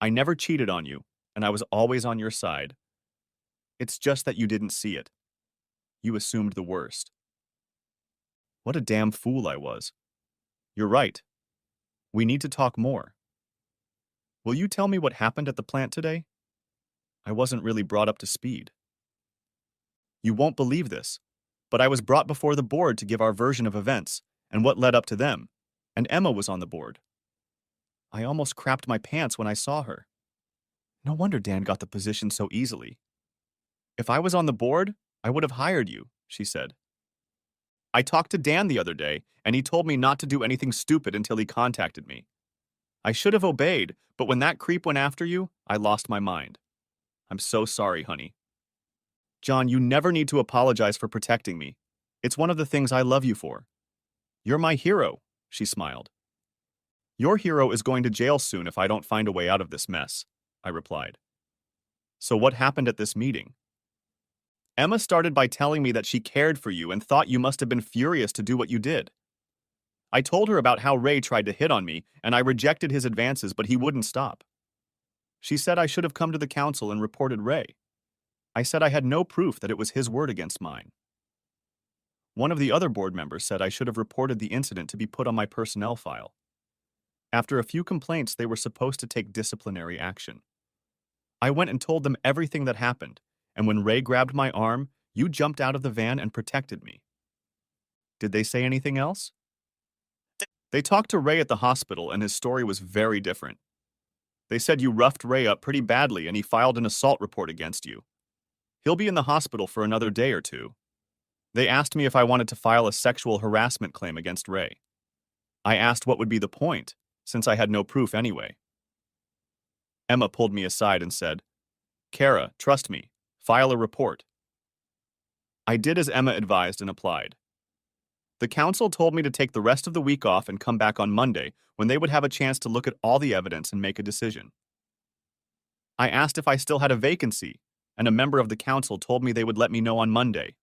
I never cheated on you, and I was always on your side. It's just that you didn't see it. You assumed the worst. What a damn fool I was. You're right. We need to talk more. Will you tell me what happened at the plant today? I wasn't really brought up to speed. You won't believe this, but I was brought before the board to give our version of events and what led up to them, and Emma was on the board. I almost crapped my pants when I saw her. No wonder Dan got the position so easily. If I was on the board, I would have hired you, she said. I talked to Dan the other day, and he told me not to do anything stupid until he contacted me. I should have obeyed, but when that creep went after you, I lost my mind. I'm so sorry, honey. John, you never need to apologize for protecting me. It's one of the things I love you for. You're my hero, she smiled. Your hero is going to jail soon if I don't find a way out of this mess, I replied. So what happened at this meeting? Emma started by telling me that she cared for you and thought you must have been furious to do what you did. I told her about how Ray tried to hit on me, and I rejected his advances, but he wouldn't stop. She said I should have come to the council and reported Ray. I said I had no proof that it was his word against mine. One of the other board members said I should have reported the incident to be put on my personnel file. After a few complaints, they were supposed to take disciplinary action. I went and told them everything that happened, and when Ray grabbed my arm, you jumped out of the van and protected me. Did they say anything else? They talked to Ray at the hospital, and his story was very different. They said you roughed Ray up pretty badly and he filed an assault report against you. He'll be in the hospital for another day or two. They asked me if I wanted to file a sexual harassment claim against Ray. I asked what would be the point, since I had no proof anyway. Emma pulled me aside and said, Kara, trust me. File a report. I did as Emma advised and applied. The council told me to take the rest of the week off and come back on Monday when they would have a chance to look at all the evidence and make a decision. I asked if I still had a vacancy, and a member of the council told me they would let me know on Monday.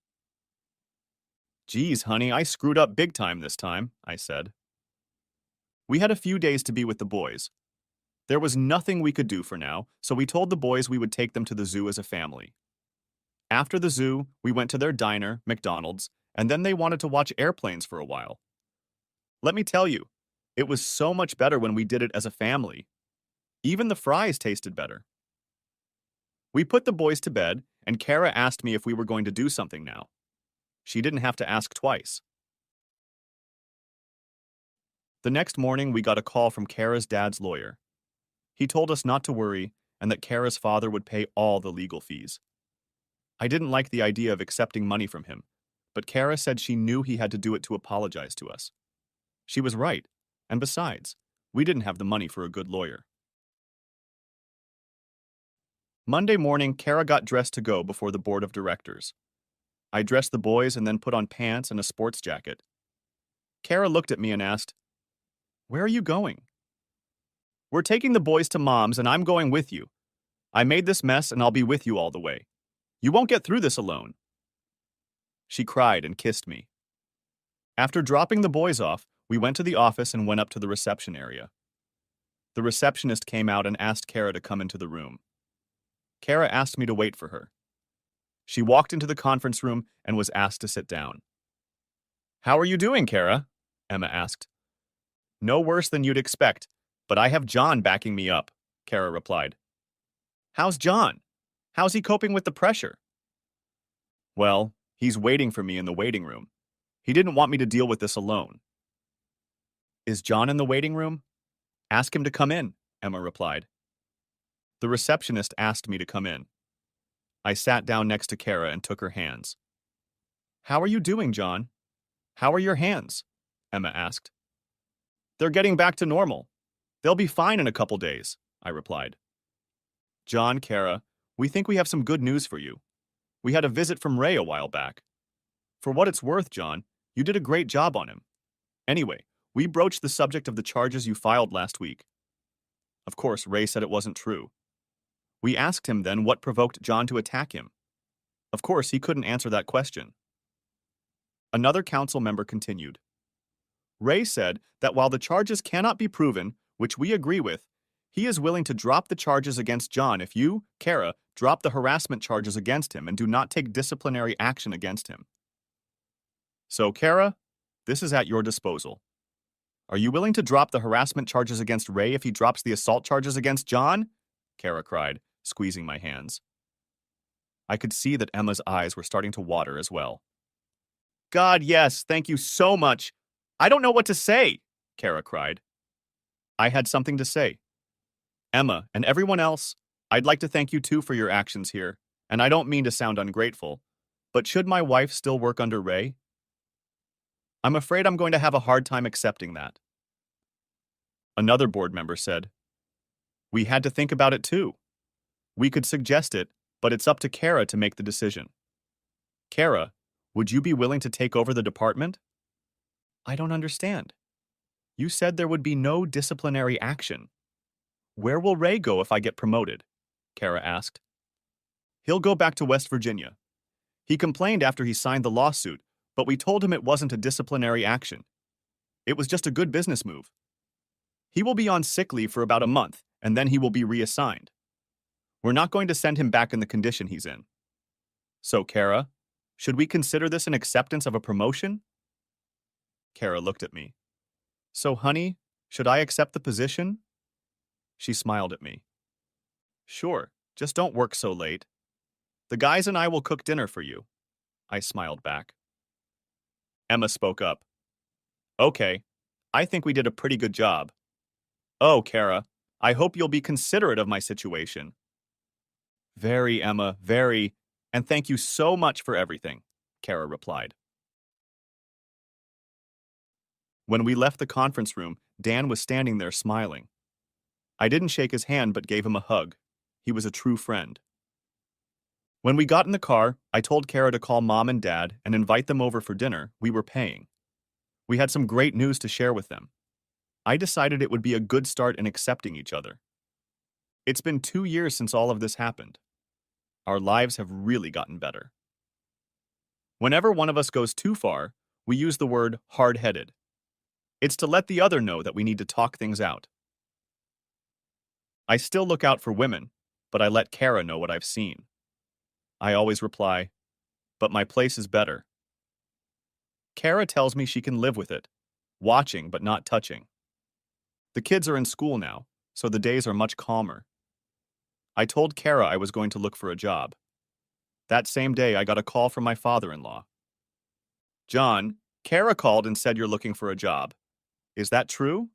Geez, honey, I screwed up big time this time, I said. We had a few days to be with the boys. There was nothing we could do for now, so we told the boys we would take them to the zoo as a family. After the zoo, we went to their diner, McDonald's, and then they wanted to watch airplanes for a while. Let me tell you, it was so much better when we did it as a family. Even the fries tasted better. We put the boys to bed, and Kara asked me if we were going to do something now. She didn't have to ask twice. The next morning, we got a call from Kara's dad's lawyer. He told us not to worry and that Kara's father would pay all the legal fees. I didn't like the idea of accepting money from him, but Kara said she knew he had to do it to apologize to us. She was right, and besides, we didn't have the money for a good lawyer. Monday morning, Kara got dressed to go before the board of directors. I dressed the boys and then put on pants and a sports jacket. Kara looked at me and asked, "Where are you going?" "We're taking the boys to Mom's and I'm going with you. I made this mess and I'll be with you all the way. You won't get through this alone." She cried and kissed me. After dropping the boys off, we went to the office and went up to the reception area. The receptionist came out and asked Kara to come into the room. Kara asked me to wait for her. She walked into the conference room and was asked to sit down. "How are you doing, Kara?" Emma asked. "No worse than you'd expect, but I have John backing me up," Kara replied. "How's John? How's he coping with the pressure?" "Well, he's waiting for me in the waiting room. He didn't want me to deal with this alone." "Is John in the waiting room?" "Ask him to come in," Emma replied. The receptionist asked me to come in. I sat down next to Kara and took her hands. "How are you doing, John? How are your hands?" Emma asked. "They're getting back to normal. They'll be fine in a couple days," I replied. "John, Kara, we think we have some good news for you. We had a visit from Ray a while back. For what it's worth, John, you did a great job on him. Anyway, we broached the subject of the charges you filed last week. Of course, Ray said it wasn't true. We asked him then what provoked John to attack him. Of course, he couldn't answer that question." Another council member continued. "Ray said that while the charges cannot be proven, which we agree with, he is willing to drop the charges against John if you, Kara, drop the harassment charges against him and do not take disciplinary action against him. So, Kara, this is at your disposal. Are you willing to drop the harassment charges against Ray if he drops the assault charges against John?" Kara cried, squeezing my hands. I could see that Emma's eyes were starting to water as well. "God, yes, thank you so much. I don't know what to say," Kara cried. I had something to say. "Emma, and everyone else, I'd like to thank you too for your actions here, and I don't mean to sound ungrateful, but should my wife still work under Ray? I'm afraid I'm going to have a hard time accepting that." Another board member said, "We had to think about it too. We could suggest it, but it's up to Kara to make the decision. Kara, would you be willing to take over the department?" "I don't understand. You said there would be no disciplinary action. Where will Ray go if I get promoted?" Kara asked. "He'll go back to West Virginia. He complained after he signed the lawsuit, but we told him it wasn't a disciplinary action. It was just a good business move. He will be on sick leave for about a month, and then he will be reassigned. We're not going to send him back in the condition he's in. So, Kara, should we consider this an acceptance of a promotion?" Kara looked at me. "So, honey, should I accept the position?" She smiled at me. "Sure, just don't work so late. The guys and I will cook dinner for you." I smiled back. Emma spoke up. "Okay, I think we did a pretty good job. Oh, Kara, I hope you'll be considerate of my situation." "Very, Emma, very, and thank you so much for everything," Kara replied. When we left the conference room, Dan was standing there smiling. I didn't shake his hand but gave him a hug. He was a true friend. When we got in the car, I told Kara to call Mom and Dad and invite them over for dinner. We were paying. We had some great news to share with them. I decided it would be a good start in accepting each other. It's been 2 years since all of this happened. Our lives have really gotten better. Whenever one of us goes too far, we use the word hard-headed. It's to let the other know that we need to talk things out. I still look out for women, but I let Kara know what I've seen. I always reply, "But my place is better." Kara tells me she can live with it, watching but not touching. The kids are in school now, so the days are much calmer. I told Kara I was going to look for a job. That same day, I got a call from my father-in-law. "John, Kara called and said you're looking for a job. Is that true?"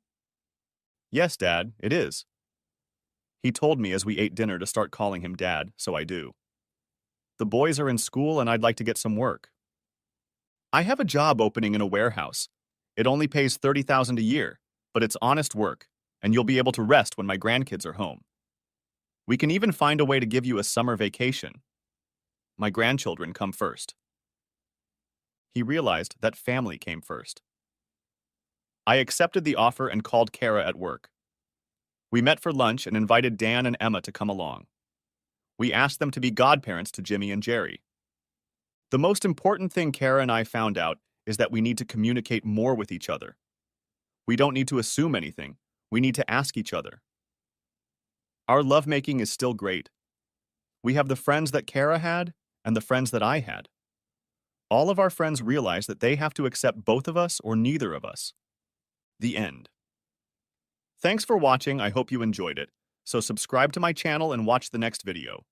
"Yes, Dad, it is." He told me as we ate dinner to start calling him Dad, so I do. The boys are in school and I'd like to get some work. I have a job opening in a warehouse. It only pays $30,000 a year, but it's honest work, and you'll be able to rest when my grandkids are home. We can even find a way to give you a summer vacation. My grandchildren come first. He realized that family came first. I accepted the offer and called Kara at work. We met for lunch and invited Dan and Emma to come along. We asked them to be godparents to Jimmy and Jerry. The most important thing Kara and I found out is that we need to communicate more with each other. We don't need to assume anything. We need to ask each other. Our lovemaking is still great. We have the friends that Kara had and the friends that I had. All of our friends realize that they have to accept both of us or neither of us. The end. Thanks for watching. I hope you enjoyed it. So subscribe to my channel and watch the next video.